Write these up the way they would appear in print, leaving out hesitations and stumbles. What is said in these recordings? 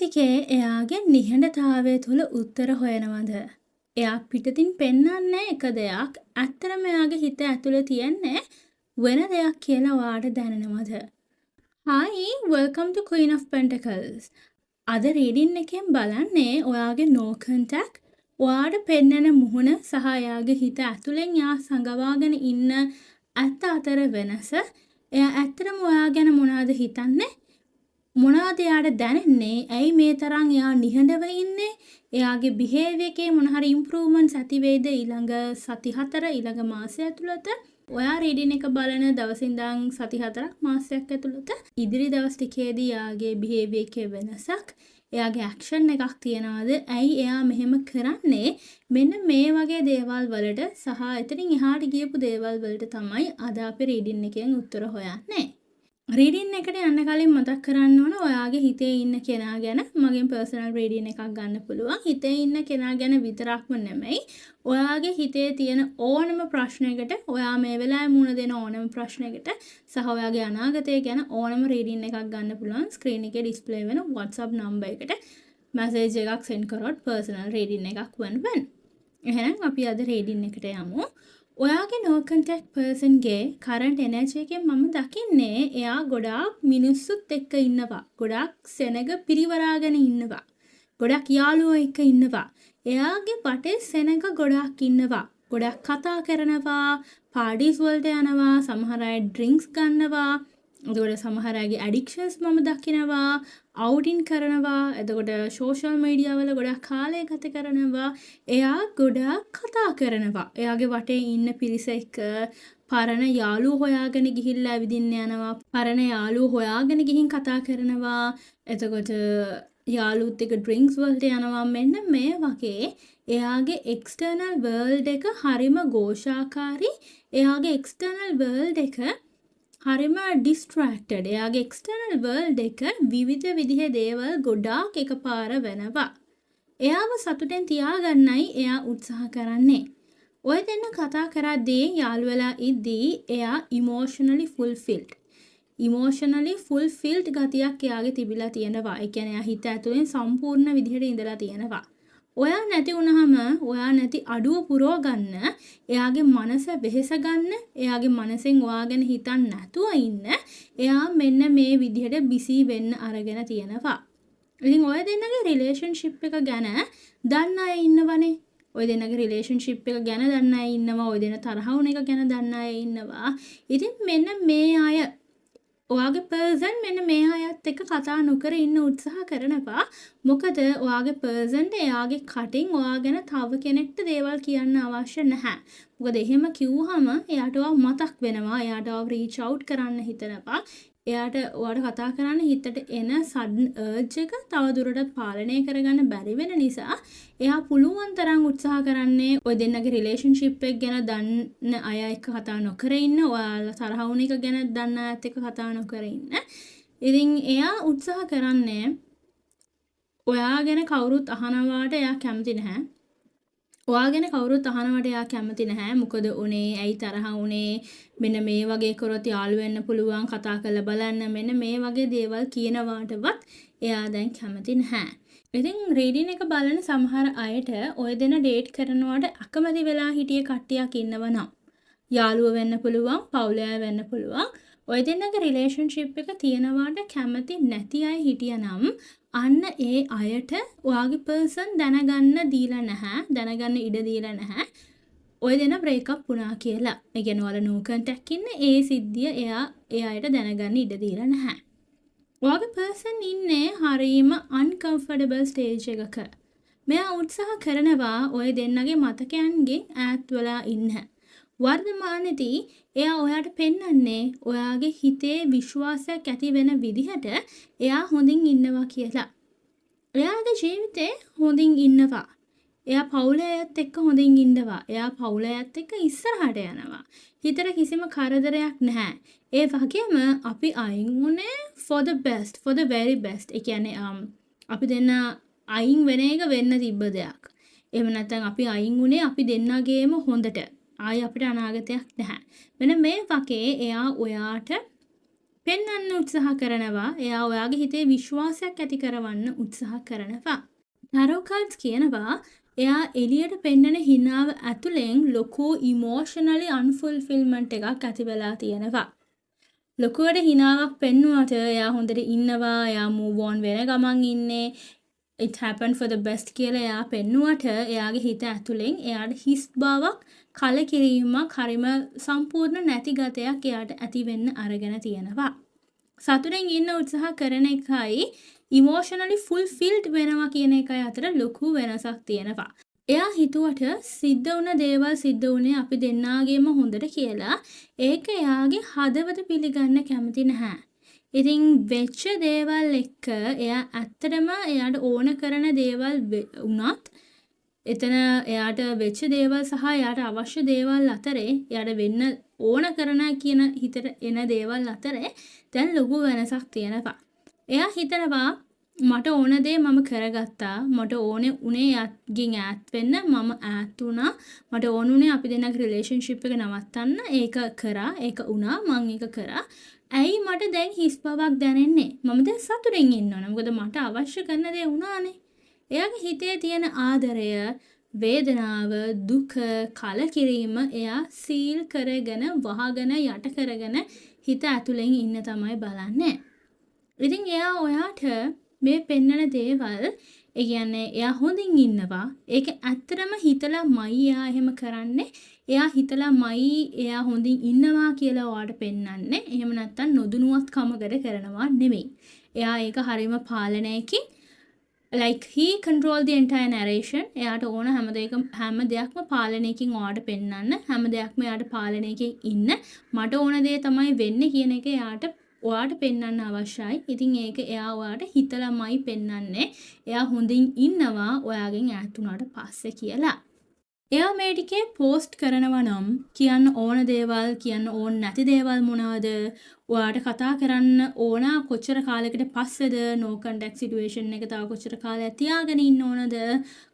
ටිකේ එයාගේ නිහඬතාවය තුළ උත්තර හොයනවද? එයා පිටතින් පෙන්වන්නේ එක දෙයක්, ඇත්තටම එයාගේ හිත ඇතුලේ තියෙන්නේ වෙන දෙයක් කියලා ඔයාට දැනෙනවද? Hi, welcome to Queen of Pentacles. අද රීඩින් එකෙන් බලන්නේ ඔයාගේ no contact, ඔයාට පෙන්නන මුහුණ සහ එයාගේ හිත ඇතුලෙන් එයා සංගවාගෙන ඉන්න ඇත්ත අතර වෙනස. එයා ඇත්තටම ඔයා ගැන මොනවද හිතන්නේ? මොනවද එයාට දැනෙන්නේ? ඇයි මේ තරම් එයා නිහඬව ඉන්නේ? එයාගේ behavior එකේ මොන හරි improvements ඇති වෙයිද ඊළඟ සති 4 ඊළඟ මාසය ඇතුළත? ඔයා රීඩින් එක බලන දවසින් ඉඳන් සති 4ක් මාසයක් ඇතුළත ඉදිරි දවස් ටිකේදී එයාගේ behavior එකේ වෙනසක්, එයාගේ action එකක් තියනවාද? ඇයි එයා මෙහෙම කරන්නේ? මෙන්න මේ වගේ දේවල් වලට සහ එතනින් එහාට ගියපු දේවල් වලට තමයි අද අපි රීඩින් එකෙන් උත්තර හොයන්නේ. රීඩින් එකට යන්න කලින් මතක් කරන්න ඕන ඔයාගේ හිතේ ඉන්න කෙනා ගැන මගෙන් පර්සනල් රීඩින් එකක් ගන්න පුළුවන්. හිතේ ඉන්න කෙනා ගැන විතරක්ම නෙමෙයි, ඔයාගේ හිතේ තියෙන ඕනම ප්‍රශ්නයකට, ඔයා මේ වෙලාවේ මුහුණ දෙන ඕනම ප්‍රශ්නයකට සහ ඔයාගේ අනාගතය ගැන ඕනම රීඩින් එකක් ගන්න පුළුවන්. ස්ක්‍රීන් එකේ ඩිස්ප්ලේ වෙන WhatsApp නම්බර් එකට මැසේජ් එකක් සෙන්ඩ් කරොත් පර්සනල් රීඩින් එකක් වෙනවා. එහෙනම් අපි අද රීඩින් එකට යමු. ඔයාගේ no contact person ගේ current energy එකෙන් මම දකින්නේ එයා ගොඩාක් මිනිස්සුත් එක්ක ඉන්නවා. ගොඩාක් සෙනග පිරිවරාගෙන ඉන්නවා. ගොඩාක් යාළුවෝ එක්ක ඉන්නවා. එයාගේ වටේ සෙනග ගොඩාක් ඉන්නවා. ගොඩාක් කතා කරනවා, පාටිස් වලට යනවා, සමහර අය ඩ්‍රින්ක්ස් ගන්නවා. එතකොට සමහර අයගේ ඇඩික්ෂන්ස් මම දකිනවා, අවුටින් කරනවා. එතකොට සෝෂල් මීඩියා වල ගොඩක් කාලය ගත කරනවා. එයා ගොඩාක් කතා කරනවා. එයාගේ වටේ ඉන්න පිරිස එක්ක පරණ යාළුවෝ හොයාගෙන ගිහිල්ලා ඇවිදින්න යනවා. පරණ යාළුවෝ හොයාගෙන ගිහින් කතා කරනවා. එතකොට යාළුවොත් එක්ක ඩ්‍රින්ක්ස් වලට යනවා. මෙන්න මේ වගේ එයාගේ එක්ස්ටර්නල් වර්ල්ඩ් එක හරිම ഘോഷාකාරී. එයාගේ එක්ස්ටර්නල් වර්ල්ඩ් එක හරිම ඩිස්ට්‍රැක්ටඩ්. එයාගේ එක්ස්ටර්නල් වර්ල්ඩ් එක විවිධ විදිහේ දේවල් ගොඩාක් එකපාර වෙනවා. එයාව සතුටෙන් තියාගන්නයි එයා උත්සාහ කරන්නේ. ඔය දෙන්න කතා කරද්දී යාළු වෙලා ඉද්දී එයා emotionally fulfilled. emotionally fulfilled ගතියක් එයාගේ තිබිලා තියෙනවා. ඒ කියන්නේ එයා හිත ඇතුලෙන් සම්පූර්ණ විදිහට ඉඳලා තියෙනවා. ඔයා නැති වුනහම ඔයා නැති අඩුව පුරව ගන්න, එයාගේ මනස වෙහෙස ගන්න, එයාගේ මනසෙන් ඔයා ගැන හිතන්න නැතුව ඉන්න, එයා මෙන්න මේ විදිහට බිසි වෙන්න අරගෙන තියෙනවා. ඉතින් ඔය දෙන්නගේ රිලේෂන්ෂිප් එක ගැන දන්න අය ඉන්නවනේ. ඔය දෙන්නගේ රිලේෂන්ෂිප් එක ගැන දන්න අය ඉන්නවා. ඔය දෙන්න තරහ වුණ එක ගැන දන්න අය ඉන්නවා. ඉතින් මෙන්න මේ අය ඔයාගේ පර්සන් මෙන්න මේ අයත් එක්ක කතා නොකර ඉන්න උත්සාහ කරනවා. මොකද ඔයාගේ පර්සන්ට එයාගේ කටින් ඔයා ගැන තව කෙනෙක්ට දේවල් කියන්න අවශ්‍ය නැහැ. මොකද එහෙම කිව්වහම එයාට ඔයා මතක් වෙනවා. එයාට ඔයාව රීච් අවුට් කරන්න හිතනවා. එයාට ඔයාට කතා කරන්න හිතට එන සඩන් අර්ජ් එක තව දුරටත් පාලනය කරගන්න බැරි වෙන නිසා එයා පුළුවන් තරම් උත්සාහ කරන්නේ ඔය දෙන්නගේ රිලේෂන්ෂිප් එක ගැන දන්න අය එක්ක කතා නොකර ඉන්න, ඔයාලා තරහ වුණ එක ගැන දන්න අයත් එක්ක කතා නොකර ඉන්න. ඉතින් එයා උත්සාහ කරන්නේ ඔයා ගැන කවුරුත් අහනවාට එයා කැමති නැහැ. ඔයා ගැන කවුරුත් අහනවට එයා කැමති නැහැ. මොකද උනේ, ඇයි තරහ උනේ, මෙන්න මේ වගේ කරොත් යාළු වෙන්න පුළුවන්, කතා කරලා බලන්න, මෙන්න මේ වගේ දේවල් කියනවාටවත් එයා දැන් කැමති නැහැ. ඉතින් රීඩින් එක බලන සමහර අයට ඔය දෙන ඩේට් කරනවට අකමැති වෙලා හිටිය කට්ටියක් ඉන්නව නම් යාළුවෝ වෙන්න පුළුවන්, පවුලේ අය වෙන්න පුළුවන්. ඔය දෙන්නගේ රිලේෂන්ෂිප් එක තියනවාට කැමති නැති අය හිටියනම් අන්න ඒ අයට ඔයාගේ පර්සන් දැනගන්න දීලා නැහැ, දැනගන්න ඉඩ දීලා නැහැ. ඔය දෙන බ්‍රේක්අප් වුණා කියලා. ඒ කියන්නේ ඔයාලා no contact ඉන්න ඒ සිද්ධිය එයා ඒ අයට දැනගන්න ඉඩ දීලා නැහැ. ඔයාගේ පර්සන් ඉන්නේ හරීම uncomfortable stage එකක. මෙයා උත්සාහ කරනවා ඔය දෙන්නගේ මතකයන්ගෙන් ඈත් වෙලා ඉන්න. වර්තමානයේදී එයා ඔයාට පෙන්වන්නේ ඔයාගේ හිතේ විශ්වාසයක් ඇති වෙන විදිහට එයා හොඳින් ඉන්නවා කියලා. එයාගේ ජීවිතේ හොඳින් ඉන්නවා. එයා පවුලේ අයත් එක්ක හොඳින් ඉන්නවා. එයා පවුලේ අයත් එක්ක ඉස්සරහට යනවා. හිතට කිසිම කරදරයක් නැහැ. ඒ වගේම අපි අයින් උනේ for the best, for the very best. ඒ කියන්නේ අපි දෙන්න අයින් වෙන එක වෙන්න තිබ්බ දෙයක්. එහෙම නැත්නම් අපි අයින් උනේ අපි දෙන්නගේම හොඳට. ආයි අපිට අනාගතයක් නැහැ. මෙන්න මේ වගේ එයා ඔයාට පෙන්වන්න වෙන්න උත්සාහ කරනවා. එයා ඔයාගේ හිතේ විශ්වාසයක් ඇති කරවන්න උත්සාහ කරනවා. ටැරෝ කාඩ්ස් කියනවා එයා එළියට පෙන්නන හිනාව ඇතුලෙන් ලොකු ඉමෝෂනලි අන්ෆුල්ෆිල්මන්ට් එකක් ඇති වෙලා තියෙනවා. ලොකුවට හිනාවක් පෙන්නුවට එයා හොඳට ඉන්නවා. එයා move on වෙන ගමන් ඉන්නේ. it happened for the best කියලා එයා පෙන්නුවට එයාගේ හිත ඇතුලෙන් එයාට හිස් බවක් කලකිරීමක් හරිම සම්පූර්ණ නැති ගතයක් එයාට ඇති වෙන්න අරගෙන තියෙනවා. සතුටෙන් ඉන්න උත්සාහ කරන එකයි emotionally fulfilled වෙනවා කියන එකයි අතර ලොකු වෙනසක් තියෙනවා. එයා හිතුවට සිද්ධ වුණ දේවල් සිද්ධ වුණේ අපි දෙන්නාගේම හොඳට කියලා ඒක එයාගේ හදවත පිළිගන්න කැමති නැහැ. ඉතින් වෙච්ච දේවල් එක්ක එයා ඇත්තටම එයාට ඕන කරන දේවල් වුණත් එතන එයාට වෙච්ච දේවල් සහ එයාට අවශ්‍ය දේවල් අතරේ එයාට වෙන්න ඕන කරන කියන හිතට එන දේවල් අතරේ දැන් ලොකු වෙනසක් තියෙනවා. එයා හිතනවා මට ඕන දේ මම කරගත්තා. මට ඕනේ උනේ යාගෙන් ඈත් වෙන්න. මම ඈත් වුණා. මට ඕන උනේ අපි දෙන්නගේ රිලේෂන්ෂිප් එක නවත්තන්න. ඒක කරා. ඒක වුණා. මං ඒක කරා. ඇයි මට දැන් හිස් බවක් දැනෙන්නේ? මම දැන් සතුටින් ඉන්න ඕන. මොකද මට අවශ්‍ය කරන දේ වුණානේ. එයාගේ හිතේ තියෙන ආදරය, වේදනාව, දුක, කලකිරීම එයා සීල් කරගෙන, වහගෙන, යට කරගෙන හිත ඇතුලෙන් ඉන්න තමයි බලන්නේ. ඉතින් එයා ඔයාට මේ පෙන්නන දේවල් ඒ කියන්නේ එයා හොඳින් ඉන්නවා. ඒක ඇත්තටම හිතලාමයි එයා එහෙම කරන්නේ. එයා හිතලාමයි එයා හොඳින් ඉන්නවා කියලා ඔයාට පෙන්වන්නේ. එහෙම නැත්තම් නොදුනුවත්කමකට කරනවා නෙමෙයි. එයා ඒක හරීම පාලනයකින් like he control the entire narration. එයාට ඕන හැම දෙයක්ම පාලනයකින් ඔයාට පෙන්වන්න. හැම දෙයක්ම එයාට පාලනයකින් ඉන්න. මට ඕන දේ තමයි වෙන්නේ කියන එක ඔයාට පෙන්වන්න අවශ්‍යයි. ඉතින් ඒක එයා ඔයාට හිතලාමයි පෙන්වන්නේ. එයා හොඳින් ඉන්නවා ඔයාගෙන් ඈත් වුණාට පස්සේ කියලා. එයා මේ ටිකේ පෝස්ට් කරනවා නම් කියන්න ඕන දේවල්, කියන්න ඕන නැති දේවල් මොනවද? ඔයාට කතා කරන්න ඕන කොච්චර කාලයකට පස්සේද? no contact situation එක තව කොච්චර කාලයක් තියාගෙන ඉන්න ඕනද?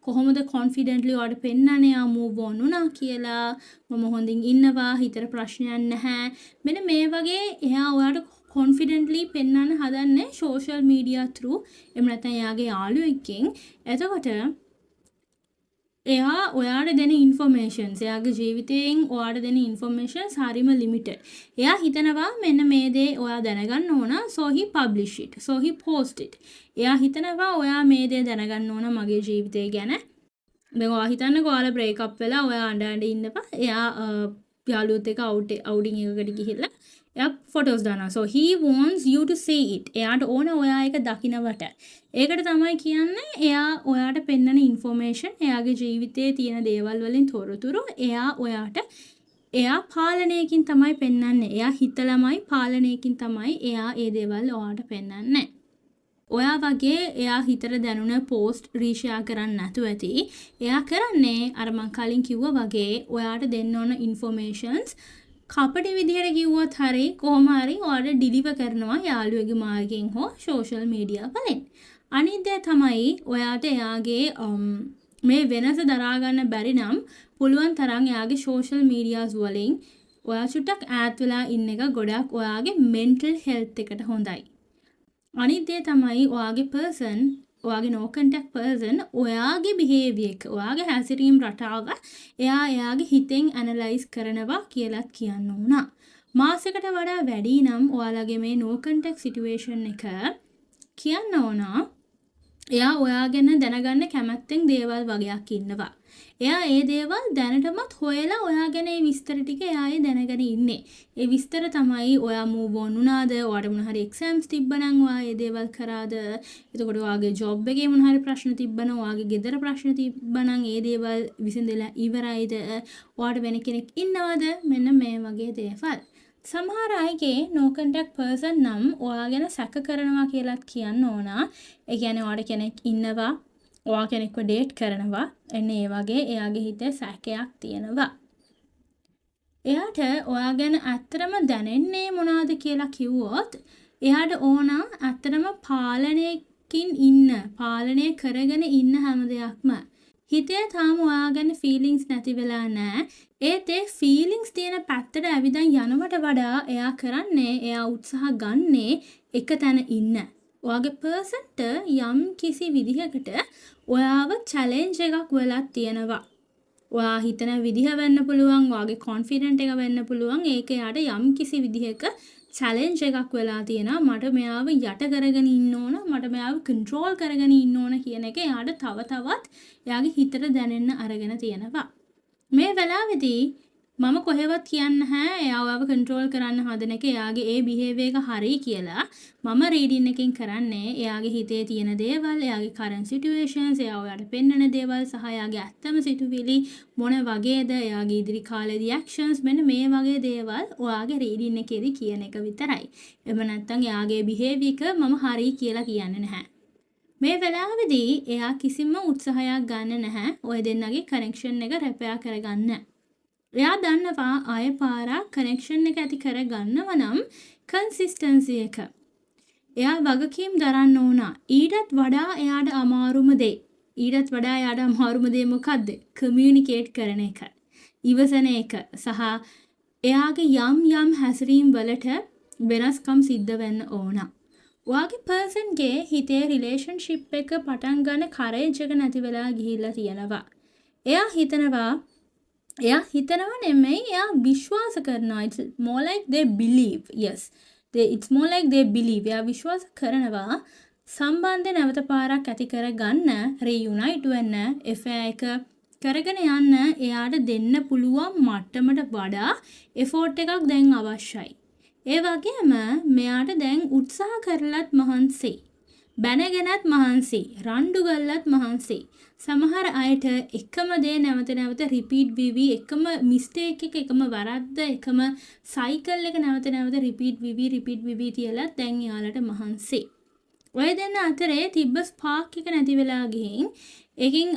කොහොමද confidently ඔයාට පෙන්වන්නේ එයා move on වුණා කියලා? මම හොඳින් ඉන්නවා, හිතට ප්‍රශ්නයක් නැහැ. මෙන්න මේ වගේ එයා ඔයාට confidently පෙන්වන්න හදන්නේ social media through. එහෙම නැත්නම් එයාගේ යාළුවෙක්ගෙන්. එතකොට එයා ඔයාට දෙන informations, එයාගේ ජීවිතයෙන් ඔයාට දෙන informations හරිම limited. එයා හිතනවා මෙන්න මේ දේ ඔයා දැනගන්න ඕන, so he publish it, so he post it. එයා හිතනවා ඔයා මේ දේ දැනගන්න ඕන මගේ ජීවිතය ගැන. දැන් ඔයා හිතන්නකෝ ඔයාලා break up වෙලා ඔයා අඬ ඉන්නපා එයා යාළුවොත් එක්ක outing එකකට ගිහිල්ලා එයා photos දානවා. so he wants you to see it. එයාට ඕන ඔයා ඒක දකින්නවට. ඒකට තමයි කියන්නේ එයා ඔයාට පෙන්නන information, එයාගේ ජීවිතයේ තියෙන දේවල් වලින් තොරතුරු එයා පාලනයකින් තමයි පෙන්වන්නේ. එයා හිතලමයි පාලනයකින් තමයි එයා ඒ දේවල් ඔයාට පෙන්වන්නේ. ඔයා වගේ එයා හිතට දැනුණ පෝස්ට් රීෂෙයා කරන්න නැතුව ඇති. එයා කරන්නේ අර මං කලින් කිව්වා වගේ ඔයාට දෙන්න ඕන informations කපටි විදිහට කිව්වොත් හරි කොහොම හරි ඔයාලට ඩිලිවර් කරනවා යාළුවෙගේ මාර්ගයෙන් හෝ social media වලින්. අනිත් දේ තමයි ඔයාට එයාගේ මේ වෙනස දරා ගන්න බැරි නම් පුළුවන් තරම් එයාගේ social medias වලින් ඔයා චුට්ටක් ඈත් වෙලා ඉන්න එක ගොඩක් ඔයාගේ mental health එකට හොඳයි. අනිත් දේ තමයි ඔයාගේ person, ඔයාගේ no contact person ඔයාගේ behavior එක, ඔයාගේ හැසිරීම් රටාව එයාගේ හිතෙන් analyze කරනවා කියලාත් කියන්න ඕන. මාසයකට වඩා වැඩි නම් ඔයාලගේ මේ no contact situation එක කියන්න ඕන එයා ඔයා ගැන දැනගන්න කැමැත්තෙන් දේවල් වගේක් ඉන්නවා. එයා ඒ දේවල් දැනටමත් හොයලා ඔයා ගැන ඒ විස්තර ටික එයායි දැනගෙන ඉන්නේ. ඒ විස්තර තමයි ඔයා move on වුණාද, ඔයාට මොන හරි exams තිබ්බනම් ඔයා ඒ දේවල් කරාද, එතකොට ඔයාගේ job එකේ මොන හරි ප්‍රශ්න තිබ්බනම්, ඔයාගේ ගෙදර ප්‍රශ්න තිබ්බනම් ඒ දේවල් විසඳලා ඉවරයිද, ඔයාට වෙන කෙනෙක් ඉන්නවද, මෙන්න මේ වගේ දේවල්. සමහර අයගේ no contact person නම් ඔයා ගැන සැක කරනවා කියලාත් කියන්න ඕන. ඒ කියන්නේ ඔයාට කෙනෙක් ඉන්නවා, ඔයා කෙනෙක්ව ඩේට් කරනවා. එන්න ඒ වගේ එයාගේ හිතේ සැකයක් තියෙනවා. එයාට ඔයා ගැන ඇත්තටම දැනෙන්නේ මොනවද කියලා කිව්වොත් එයාට ඕන ඇත්තටම පාලනයකින් ඉන්න, පාලනය කරගෙන ඉන්න හැම දෙයක්ම. හිතේ තාම ඔයා ගැන ෆීලිංග්ස් නැති වෙලා නැහැ. ඒත් ඒ ෆීලිංග්ස් තියෙන පැත්තට ඇවිදන් යනවට වඩා එයා කරන්නේ එයා උත්සාහ ගන්නේ එක තැන ඉන්න. ඔයාගේ පර්සන්ට යම් කිසි විදිහකට ඔයාව චැලෙන්ජ් එකක් වෙලා තියෙනවා. ඔයා හිතන විදිහ වෙන්න පුළුවන්, ඔයාගේ කොන්ෆිඩන්ට් එක වෙන්න පුළුවන්. ඒක යාට යම් කිසි විදිහක චැලෙන්ජ් එකක් වෙලා තියෙනවා. මට මෙයාව යට කරගෙන ඉන්න ඕන, මට මෙයාව කන්ට්‍රෝල් කරගෙන ඉන්න ඕන කියන එක යාට තව තවත් එයාගේ හිතට දැනෙන්න අරගෙන තියෙනවා. මේ වෙලාවේදී මම කොහෙවත් කියන්න නැහැ එයාව කන්ට්‍රෝල් කරන්න හදන එක එයාගේ ඒ බිහේවියර් එක හරි කියලා. මම රීඩින් එකෙන් කරන්නේ එයාගේ හිතේ තියෙන දේවල්, එයාගේ කරන්ට් සිටුේෂන්ස්, එයා ඔයාලට පෙන්වන දේවල් සහ එයාගේ ඇත්තම සිතුවිලි මොන වගේද, එයාගේ ඉදිරි කාලේ රියැක්ෂන්ස්, මෙන්න මේ වගේ දේවල් ඔයාගේ රීඩින් එකේදී කියන එක විතරයි. එහෙම නැත්නම් එයාගේ බිහේවියර් එක මම හරි කියලා කියන්නේ නැහැ. මේ වෙලාවේදී එයා කිසිම උත්සාහයක් ගන්න නැහැ ඔය දෙන්නගේ කනෙක්ෂන් එක රැපෙයා කරගන්න. එයා දන්නවා ආය පාරක් කනෙක්ෂන් එක ඇති කරගන්නව නම් කන්සිස්ටන්සි එක. එයා වගකීම් දරන්න ඕන. ඊටත් වඩා එයාට අමාරුම දේ. ඊටත් වඩා එයාට අමාරුම දේ මොකද්ද? කමියුනිකේට් කරන එක. ඉවසන එක සහ එයාගේ යම් හැසිරීම් වලට වෙනස්කම් සිද්ධ වෙන්න ඕන. ඔයාගේ පර්සන්ගේ හිතේ රිලේෂන්ෂිප් එක පටන් ගන්න කරේජ් එක නැති වෙලා ගිහිල්ලා තියෙනවා. එයා හිතනවා නෙමෙයි, එයා විශ්වාස කරනවා. It's more like they believe. Yes. It's more like they believe. එයා විශ්වාස කරනවා සම්බන්ධය නැවත පාරක් ඇති කරගන්න, reunite වෙන්න, affair එක කරගෙන යන්න එයාට දෙන්න පුළුවන් මට්ටමට වඩා effort එකක් දැන් අවශ්‍යයි. ඒ වගේම මෙයාට දැන් උත්සාහ කරලත් මහන්සි. බැනගෙනත් මහන්සි, රණ්ඩු ගල්ලත් මහන්සි. සමහර අයට එකම දේ නැවත නැවත රිපීට් වෙවි, එකම මිස්ටේක් එක, එකම වරද්ද, එකම සයිකල් එක නැවත නැවත රිපීට් වෙවි තියලා දැන් යාලට මහන්සි. ඔය දෙන්න අතරේ තිබ්බ ස්පාර්ක් එක නැති වෙලා ගිහින් ඒකින්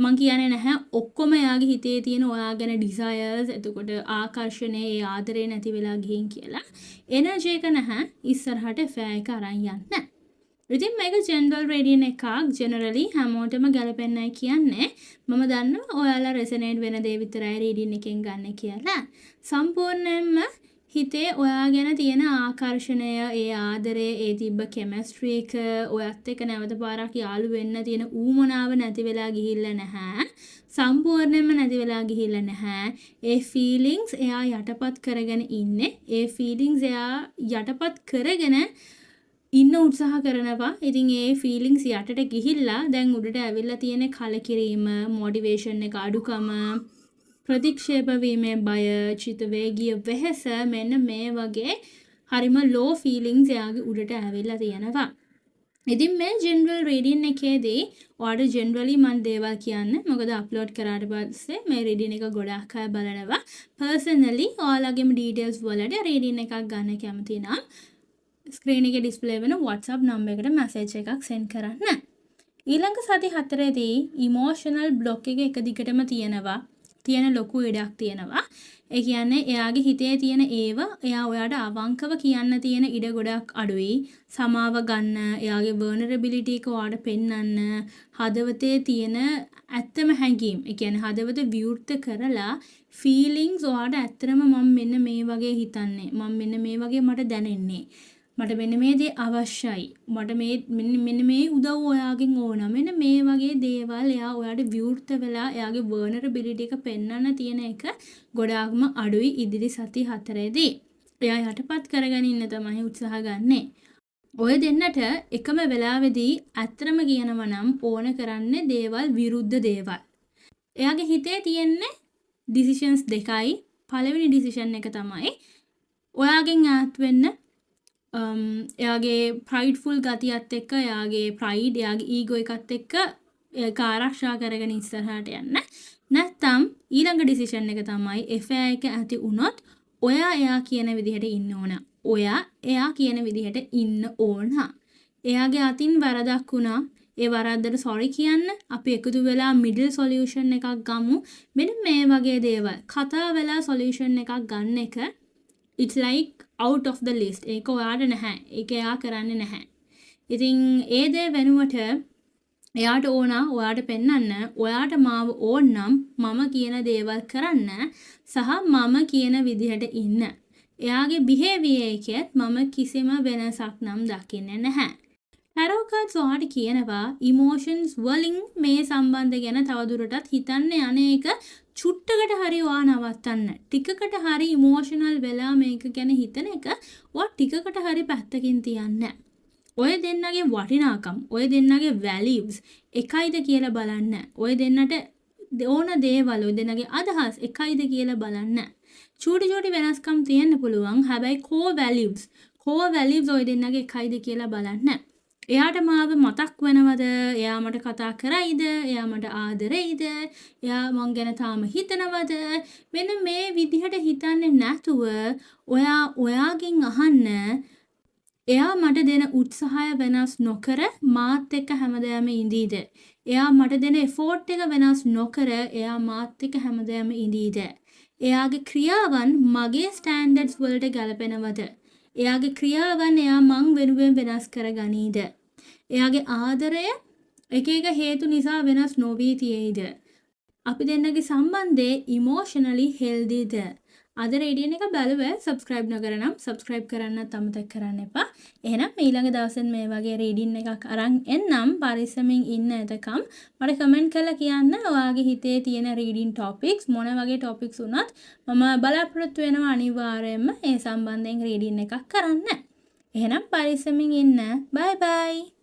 මං කියන්නේ නැහැ ඔක්කොම එයාගේ හිතේ තියෙන ඔයා ගැන ඩිසයර්ස්, එතකොට ආකර්ෂණය, ඒ ආදරේ නැති වෙලා ගිහින් කියලා එනර්ජි එක නැහැ ඉස්සරහට ෆෑ එක අරන් යන්න. ඉතින් මේක ජෙනරල් රේඩියන් එකක්. ජෙනරලි හැමෝටම ගැලපෙන්නයි කියන්නේ. මම දන්නවා ඔයාලා රෙසනේට් වෙන දේ විතරයි රීඩින් එකෙන් ගන්න කියලා. සම්පූර්ණයෙන්ම හිතේ ඔයා ගැන තියෙන ආකර්ෂණය, ඒ ආදරේ, ඒ තිබ්බ කෙමිස්ට්‍රි එක, ඔයත් එක්ක නැවත පාරක් යාළු වෙන්න තියෙන ඌමනාව නැති වෙලා ගිහිල්ලා නැහැ. සම්පූර්ණයෙන්ම නැති වෙලා ගිහිල්ලා නැහැ. ඒ ෆීලිංග්ස් එයා යටපත් කරගෙන ඉන්නේ. ඒ ෆීලිංග්ස් එයා යටපත් කරගෙන ඉන්න උත්සාහ කරනවා. ඉතින් ඒ ෆීලිංග්ස් යටට ගිහිල්ලා දැන් උඩට ඇවිල්ලා තියෙන කලකිරීම, මොටිවේෂන් එක අඩුකම, ප්‍රතික්ෂේප වීමේ බය, චිත්ත වේගීය වෙහස, මෙන්න මේ වගේ හරිම ලෝ ෆීලිංග්ස් එයාගේ උඩට ඇවිල්ලා තියෙනවා. ඉතින් මේ ජෙනරල් රීඩින් එකේදී ඔයාලට ජෙනරලි මම දේවල් කියන්න. මොකද අප්ලෝඩ් කරාට පස්සේ මේ රීඩින් එක ගොඩාක් අය බලනවා. පර්සනලි ඔයාලගේම ඩීටේල්ස් වලට රීඩින් එකක් ගන්න කැමති නම් ස්ක්‍රීන් එකේ ඩිස්ප්ලේ වෙන WhatsApp නම්බර් එකට මැසේජ් එකක් සෙන්ඩ් කරන්න. ඊළඟ සති 4ේදී ඉමෝෂනල් බ්ලොක් එක දිගටම තියෙන ලොකු ඉඩක් තියෙනවා. ඒ කියන්නේ එයාගේ හිතේ තියෙන ඒව එයා ඔයාට අවංකව කියන්න තියෙන ඉඩ ගොඩක් අඩුයි. සමාව ගන්න, එයාගේ වර්නරබිලිටි එක ඔයාට පෙන්වන්න, හදවතේ තියෙන ඇත්තම හැඟීම්, ඒ කියන්නේ හදවත විවෘත කරලා ෆීලිංග්ස් ඔයාට ඇත්තටම මම මෙන්න මේ වගේ හිතන්නේ, මම මෙන්න මේ වගේ මට දැනෙන්නේ, මට මෙන්න මේ දේ අවශ්‍යයි, මට මෙන්න මේ උදව් ඔයාගෙන් ඕන, මෙන්න මේ වගේ දේවල් එයා ඔයාට විවෘත වෙලා එයාගේ වර්නරබිලිටි එක පෙන්වන්න තියෙන එක ගොඩාක්ම අඩුයි ඉදිරි සති 4ේදී. එයා යටපත් කරගෙන ඉන්න තමයි උත්සාහ ගන්නෙ. ඔය දෙන්නට එකම වෙලාවේදී ඇත්තම කියනවා නම් ඕන කරන්නේ දේවල් විරුද්ධ දේවල්. එයාගේ හිතේ තියෙන්නේ ඩිසිෂන්ස් දෙකයි. පළවෙනි ඩිසිෂන් එක තමයි ඔයාගෙන් ඈත් වෙන්න, එයාගේ ප්‍රයිඩ්ෆුල් ගතියත් එක්ක, එයාගේ ප්‍රයිඩ්, එයාගේ ඊගෝ එකත් එක්ක ඒක ආරක්ෂා කරගෙන ඉස්සරහට යන්න. නැත්තම් ඊළඟ ඩිසිෂන් එක තමයි එෆෙයා එක ඇති වුණොත් ඔයා එයා කියන විදිහට ඉන්න ඕන. ඔයා එයා කියන විදිහට ඉන්න ඕන. එයාගේ අතින් වරදක් වුණා. ඒ වරද්දට සෝරි කියන්න. අපි එකතු වෙලා මිඩල් සොලියුෂන් එකක් ගමු. මෙන්න මේ වගේ දේවල්. කතා වෙලා සොලියුෂන් එකක් ගන්න එක it's like out of the list. ඒක ඔයාට නැහැ. ඒක එයා කරන්නේ නැහැ. ඉතින් ඒ දේ වෙනුවට එයාට ඕන ඔයාට පෙන්වන්න ඔයාට මාව ඕන නම් මම කියන දේවල් කරන්න සහ මම කියන විදිහට ඉන්න. එයාගේ බිහේවියර් එකේ මම කිසිම වෙනසක් නම් දකින්නේ නැහැ. ටැරෝ කාඩ්ස් ඔයාට කියනවා ඉමෝෂන්ස් වලින් මේ සම්බන්ධ ගැන තවදුරටත් හිතන්න යන එක චුට්ටකට හරි ඔයා නවත්තන්න. ටිකකට හරි ඉමෝෂනල් වෙලා මේක ගැන හිතන එක ඔයා ටිකකට හරි පැත්තකින් තියන්න. ඔය දෙන්නගේ වටිනාකම්, ඔය දෙන්නගේ වැලියුස් එකයිද කියලා බලන්න. ඔය දෙන්නට ඕන දේවල්, ඔය දෙන්නගේ අදහස් එකයිද කියලා බලන්න. චූටි වෙනස්කම් තියෙන්න පුළුවන්. හැබැයි core values ඔය දෙන්නගේ එකයිද කියලා බලන්න. එයාට මාව මතක් වෙනවද? එයා මට කතා කරයිද? එයා මට ආදරෙයිද? එයා මං ගැන තාම හිතනවද? මෙන්න මේ විදිහට හිතන්නේ නැතුව ඔයාගෙන් අහන්න එයා මට දෙන උත්සාහය වෙනස් නොකර මාත් එක්ක හැමදාම ඉඳීද? එයා මට දෙන එෆෝට් එක වෙනස් නොකර එයා මාත් එක්ක හැමදාම ඉඳීද? එයාගේ ක්‍රියාවන් මගේ ස්ටෑන්ඩඩ්ස් වලට ගැලපෙනවද? එයාගේ ක්‍රියාවන් එයා මං වෙනුවෙන් වෙනස් කරගනීද? එයාගේ ආදරය එක හේතු නිසා වෙනස් නොවී තියෙයිද? අපි දෙන්නගේ සම්බන්ධය ඉමෝෂනලි හෙල්දිද? අද රේඩියන් එක බලුව සබස්ක්‍රයිබ් නොකර නම් සබස්ක්‍රයිබ් කරන්නත් අමතක කරන්න එපා. එහෙනම් ඊළඟ දවසෙන් මේ වගේ රේඩින් එකක් අරන් එන්නම්. පරිස්සමින් ඉන්න එතකම් මට කමෙන්ට් කරලා කියන්න ඔයාගේ හිතේ තියෙන රීඩින් ටොපික්ස් මොන වගේ ටොපික්ස් වුණත් මම බලාපොරොත්තු වෙනවා අනිවාර්යයෙන්ම ඒ සම්බන්ධයෙන් රීඩින් එකක් කරන්න. එහෙනම් පරිස්සමින් ඉන්න. බයි බයි.